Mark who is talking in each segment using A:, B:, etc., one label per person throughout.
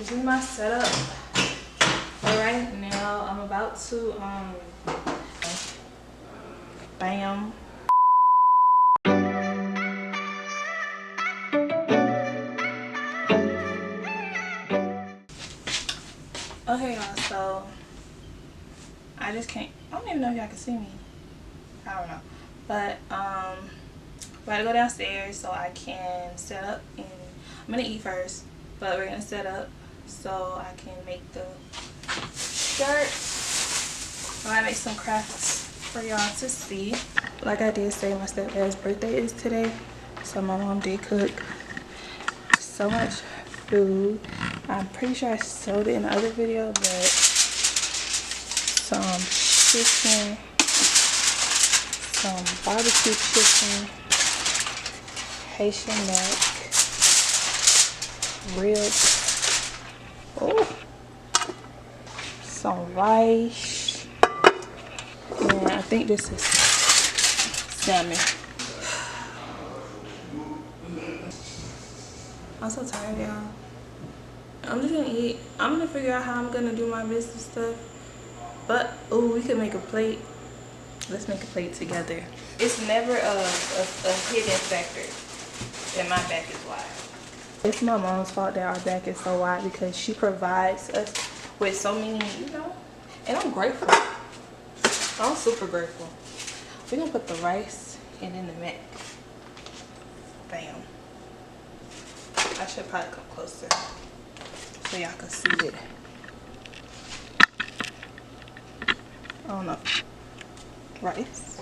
A: This is my setup. All right, now I'm about to bam. Okay, y'all, so I just can't, I don't even know if y'all can see me. I don't know, but we're gonna go downstairs so I can set up, and I'm gonna eat first, but we're gonna set up so I can make the shirt. I might make some crafts for y'all to see. Like I did say, my stepdad's birthday is today, so my mom did cook so much food. I'm pretty sure I showed it in the other video, but some chicken, some barbecue chicken, Haitian neck, ribs, oh, some rice, and I think this is salmon. I'm so tired, y'all. I'm just gonna eat. I'm gonna figure out how I'm gonna do my business stuff. But oh, we could make a plate. Let's make a plate together. It's never a hidden factor that my back is wide. It's my mom's fault that our back is so wide because she provides us with so many, you know, and I'm grateful. I'm super grateful. We're gonna put the rice and then the mac. Bam. I should probably come closer so y'all can see it. I don't know. Rice.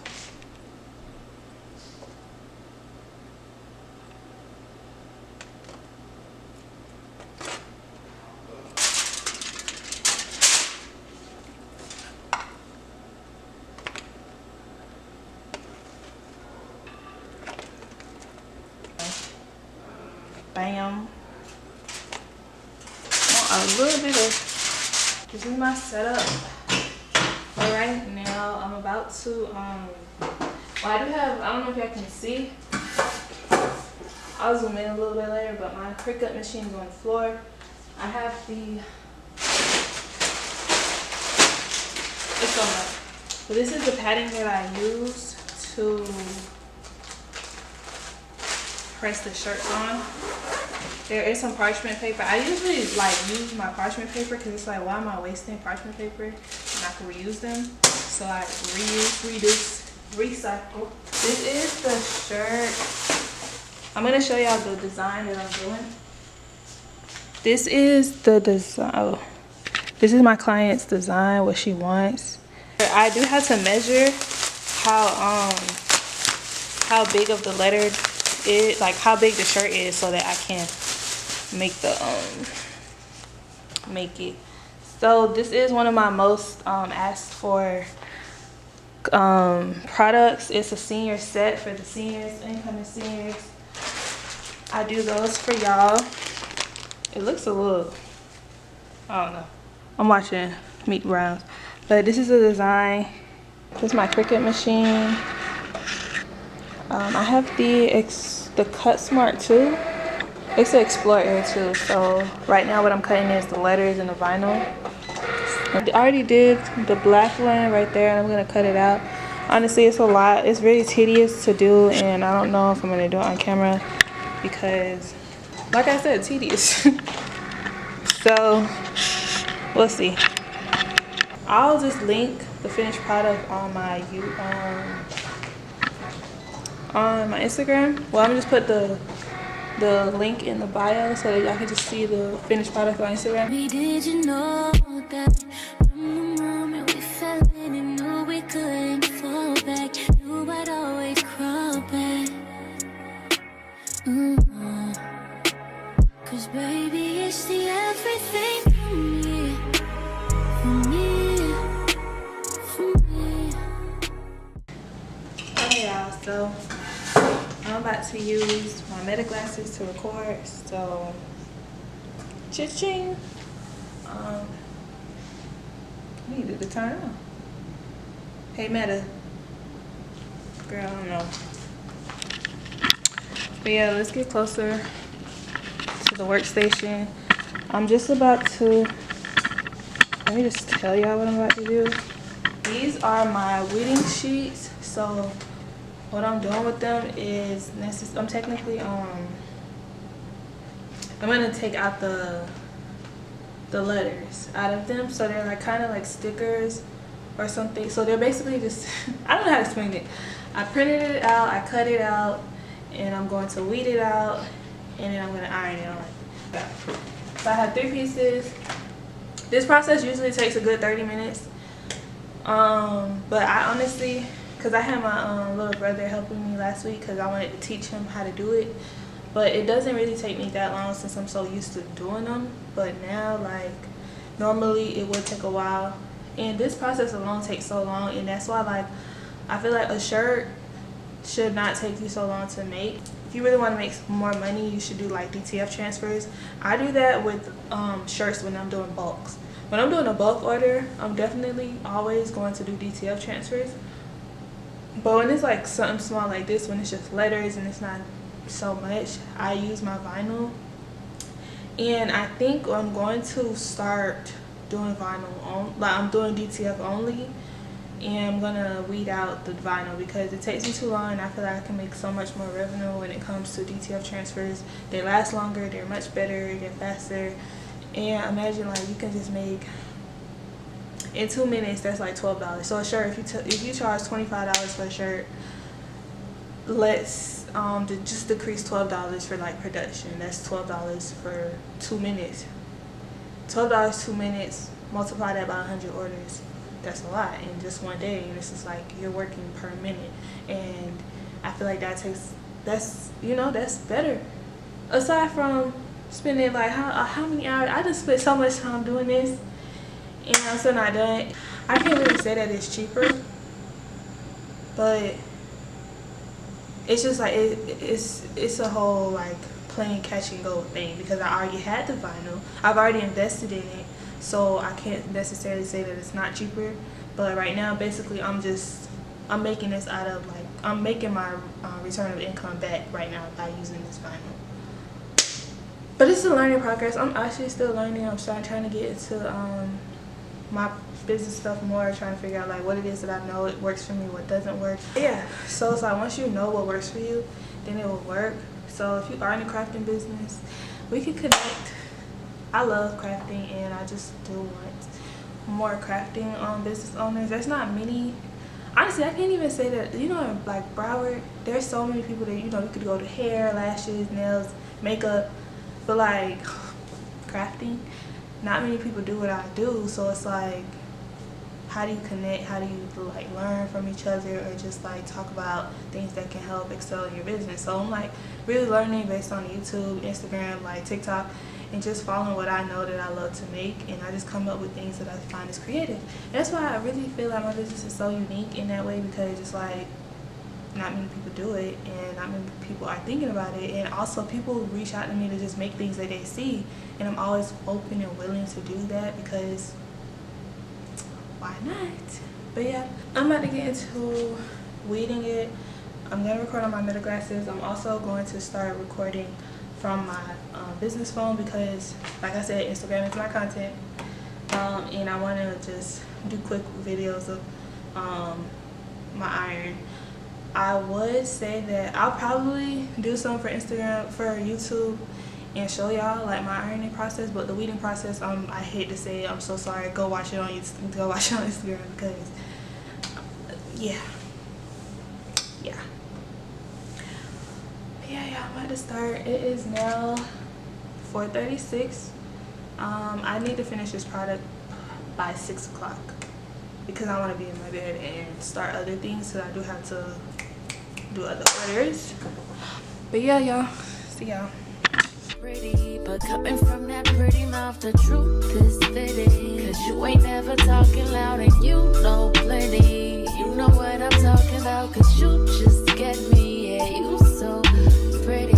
A: Bam. A little bit of, this is my setup. All right, now I'm about to well, I do have, I don't know if y'all can see, I'll zoom in a little bit later, but my Cricut machine is on the floor. I have the, it's on the, so this is the padding that I use to press the shirts on. There is some parchment paper. I usually like use my parchment paper because it's like, why am I wasting parchment paper and I can reuse them? So I reuse, reduce, recycle. This is the shirt. I'm gonna show y'all the design that I'm doing. This is the design. Oh, this is my client's design, what she wants. I do have to measure how big of the letter is, like how big the shirt is, so that I can make the make it. So this is one of my most asked for products. It's a senior set for the seniors, incoming seniors. I do those for y'all. It looks a little, I don't know, I'm watching Meet Browns, but this is the design. This is my Cricut machine. I have the Cut Smart too. It's an Explorer too. So right now what I'm cutting is the letters and the vinyl. I already did the black one right there, and I'm gonna cut it out. Honestly, it's a lot. It's really tedious to do, and I don't know if I'm gonna do it on camera because, like I said, tedious. So we'll see. I'll just link the finished product on my Instagram. Well, I'm gonna just put the link in the bio so that y'all can just see the finished product on Instagram.
B: Did you know that from the moment we fell in and knew we couldn't fall back, knew I'd always crawl back? Cause baby, it's the everything for me, for me, for me.
A: Okay, y'all, so I'm about to use my Meta glasses to record, so cha-ching. I needed to turn on. Hey Meta. Girl, I don't know. But yeah, let's get closer to the workstation. I'm just about to, let me just tell y'all what I'm about to do. These are my weeding sheets. So what I'm doing with them is I'm technically I'm gonna take out the letters out of them, so they're like kind of like stickers or something. So they're basically just I don't know how to explain it. I printed it out, I cut it out, and I'm going to weed it out, and then I'm going to iron it on. So I have 3 pieces. This process usually takes a good 30 minutes. But I honestly, because I had my little brother helping me last week because I wanted to teach him how to do it. But it doesn't really take me that long since I'm so used to doing them. But now, like, normally it would take a while. And this process alone takes so long, and that's why, like, I feel like a shirt should not take you so long to make. If you really want to make more money, you should do like DTF transfers. I do that with shirts when I'm doing bulks. When I'm doing a bulk order, I'm definitely always going to do DTF transfers. But when it's like something small like this, when it's just letters and it's not so much, I use my vinyl. And I think I'm going to start doing vinyl like I'm doing DTF only, and I'm gonna weed out the vinyl because it takes me too long, and I feel like I can make so much more revenue when it comes to DTF transfers. They last longer, they're much better, they're faster, and imagine like you can just make in 2 minutes. That's like $12. So a shirt, if you charge $25 for a shirt, let's just decrease $12 for like production. That's $12 for 2 minutes. $12 2 minutes, multiply that by 100 orders. That's a lot in just one day, and it's just like you're working per minute. And I feel like that's better. Aside from spending like how many hours, I just spent so much time doing this, and I'm still not done. I can't really say that it's cheaper, but it's just like it's a whole like playing catch and go thing, because I already had the vinyl, I've already invested in it, so I can't necessarily say that it's not cheaper. But right now, basically, I'm making this out of like, I'm making my return of income back right now by using this vinyl. But it's a learning progress. I'm actually still learning. I'm trying to get into my business stuff more, trying to figure out like what it is that I know it works for me, what doesn't work. Yeah, so it's like once you know what works for you, then it will work. So if you are in the crafting business, we can connect. I love crafting, and I just do want more crafting business owners. There's not many. Honestly, I can't even say that, you know, like Broward, there's so many people that, you know, you could go to hair, lashes, nails, makeup, but like crafting, not many people do what I do. So it's like, how do you connect? How do you like learn from each other, or just like talk about things that can help excel in your business? So I'm like really learning based on YouTube, Instagram, like TikTok, and just following what I know that I love to make, and I just come up with things that I find is creative. And that's why I really feel like my business is so unique in that way, because it's like not many people do it, and not many people are thinking about it. And also people reach out to me to just make things that they see, and I'm always open and willing to do that, because why not? But yeah, I'm about to get into weeding it. I'm going to record on my Meta glasses. I'm also going to start recording from my business phone, because like I said, Instagram is my content, and I want to just do quick videos of my iron. I would say that I'll probably do some for Instagram, for YouTube, and show y'all like my ironing process. But the weeding process, I hate to say it, I'm so sorry. Go watch it on YouTube, go watch it on Instagram, because yeah. I'm about to start. It is now 4:36. I need to finish this product by 6 o'clock, because I want to be in my bed and start other things, so I do have to do other orders. But yeah, y'all, see y'all.
B: Pretty, but coming from that pretty mouth, the truth is fitting. Cause you ain't never talking loud, and you know plenty. You know what I'm talking about, cause you just get me. Yeah, you so pretty.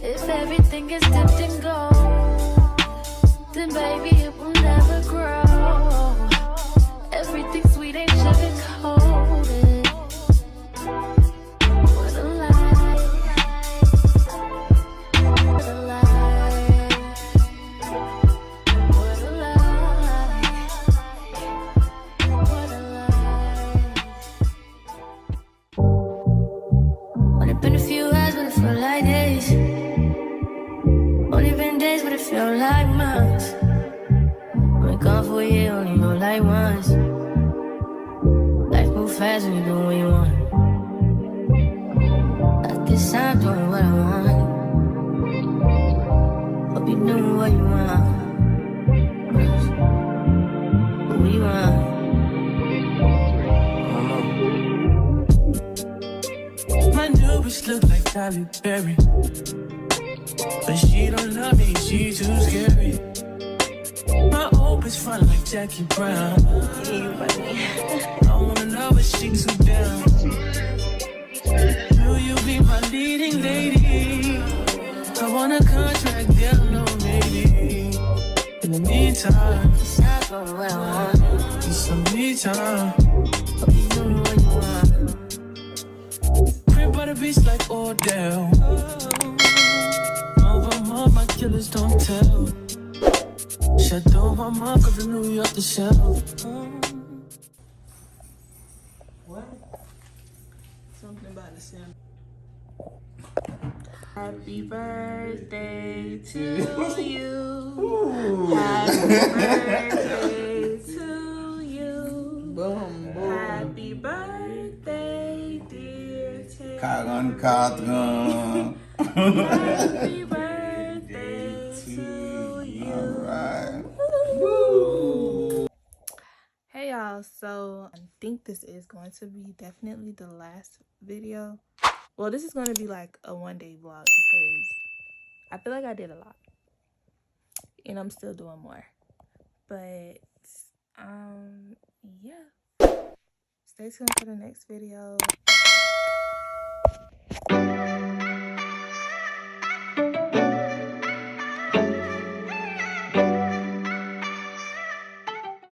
B: If everything is dipped in gold, then baby it will never grow. Everything sweet ain't sugar coated. What a lie. What a lie. fast and you doing what you want. I guess I'm doing what I want. Hope you doing what you want. What you want? My new bitch look like Tyler Perry, but she don't love me, she too scary. My old bitch fun like Jackie Brown. I wanna know if she too down. Will you be my leading lady? I want a contract, girl, no maybe. In the meantime, stop for what I want. Need some me time. Hope you doing what you want. Crib by the beach like Odell. Over my killers don't tell. Shadow my mom cause I knew you off the shelf.
A: What? Something about the sim. Happy birthday to you. Happy birthday to you.
C: Boom, boom.
A: Happy birthday, dear Tay.
C: 44.
A: Happy birthday to you.
C: Alright.
A: Hey y'all, so I think this is going to be definitely the last video. Well, this is going to be like a one-day vlog because I feel like I did a lot and I'm still doing more. But yeah, stay tuned for the next video.